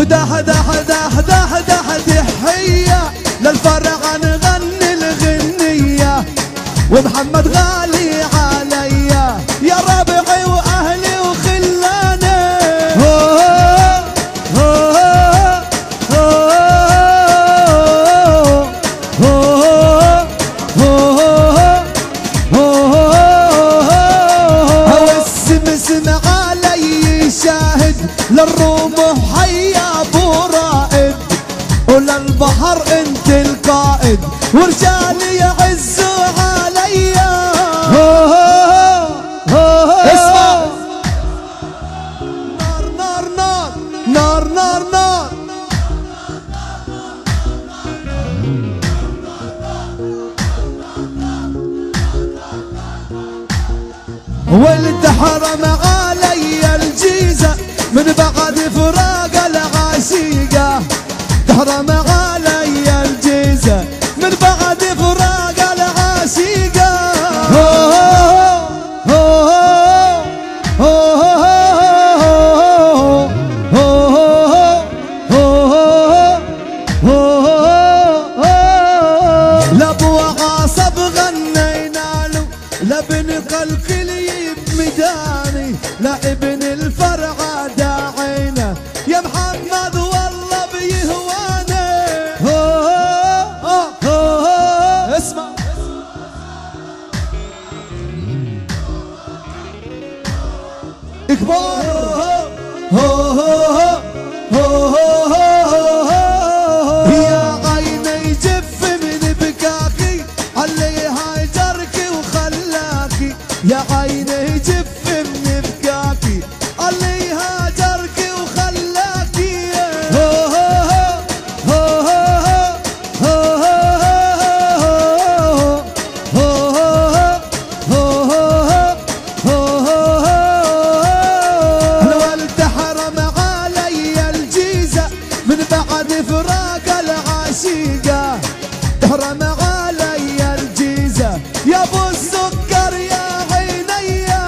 دح دح دح دح دح تحية للفرع نغني الغنية ومحمد غالي عليا يا ربعي واهلي وخلاني. والسمسم علي شاهد للرمح حيا ابو رائد وللبحر انت القائد ورجالي يعزوا عليا. اسمع نار نار نار نار نار ولد حرم علي الجيزة من بعد فراق العشيقة. تحرم علي الجيزة من بعد فراق العشيقة. لابو عاصب غنينا له لابن قلقلي بميداني لابن الفرع داعينا يا محمد والله بيهواني. اسمع كبار يا عيني جف من بكاكي علي هاجركي وخلاكي. يا عيني جف من بكاكي علي هاجركي وخلاكي. الولد حرم علي الجيزة من بعد فراق العشيقة. تحرم علي الجيزة يا ابو السكر يا عينيا.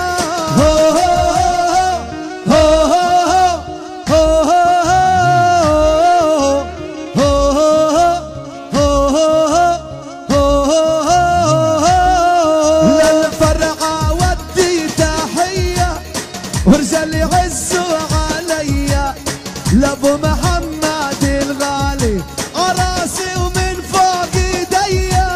للفرعة ودي تحية ورجال يعزوا عليا لابو محمد الغالي عراسي ومن فوق ايديا.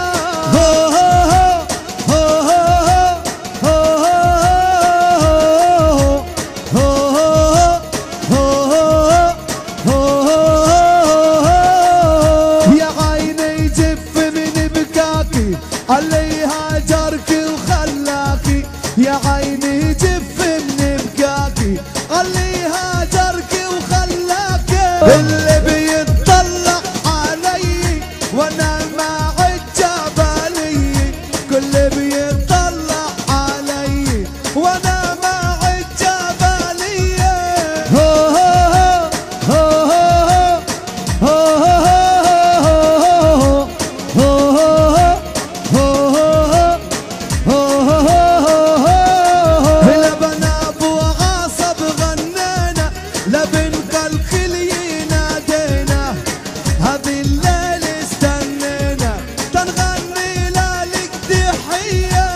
يا عيني جف من بكاكي علي هاجركي وخلاكي. يا عيني جف من بكاكي علي هاجركي وخلاكي. اللي بيطلع علي وانا مع الجبلي كل بيطلع علي وانا مع الجبلي. لبن ابو عاصب غنينا لبن قلقلي نادينا هذه الليل استنينا تنغني لك تحية.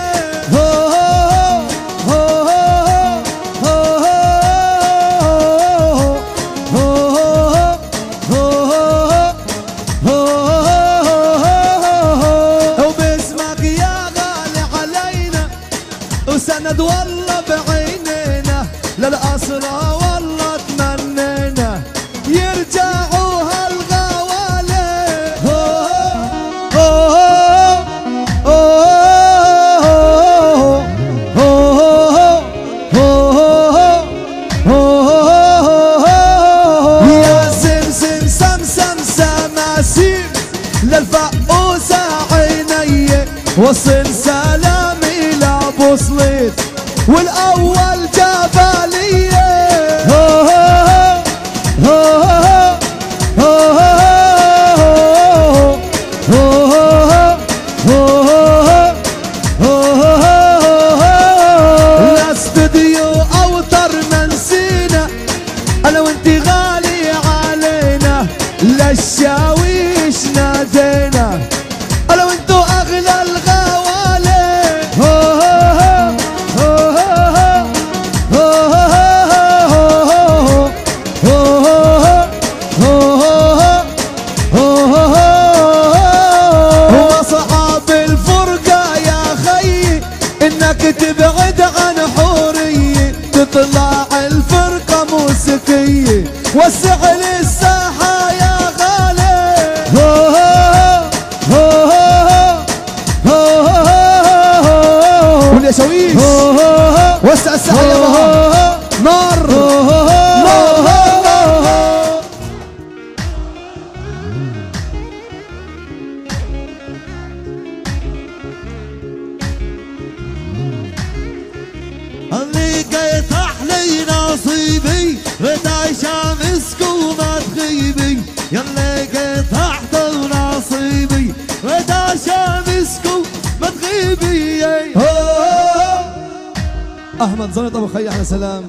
وباسمك يا غالي علينا وسند والله بعينينا للأسرى والله تمنينا يرجعوا هالغوالي. يا سمسم سمسم سماسيم للفقوسة عيني وصل سلامي لابو صليت والاول جبلية. شاويش نادينا انا وانتو اغلى الغوالي. وصعب الفرقة يا خي انك تبعد عن حورية، تطلع الفرقة موسيقية وسع لي الساحة يا غالي. قول يا شويش وسع الساحة يا بابا. نار نار. اللي قيطح لي نصيبي فتعيش مسك وما تخيبي، يلي قيطحت نصيبي فتعيش مسك وما تخيبي. احمد زنط ابو خي احلى سلام.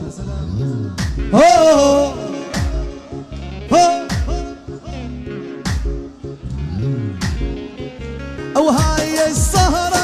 او هاي السهرة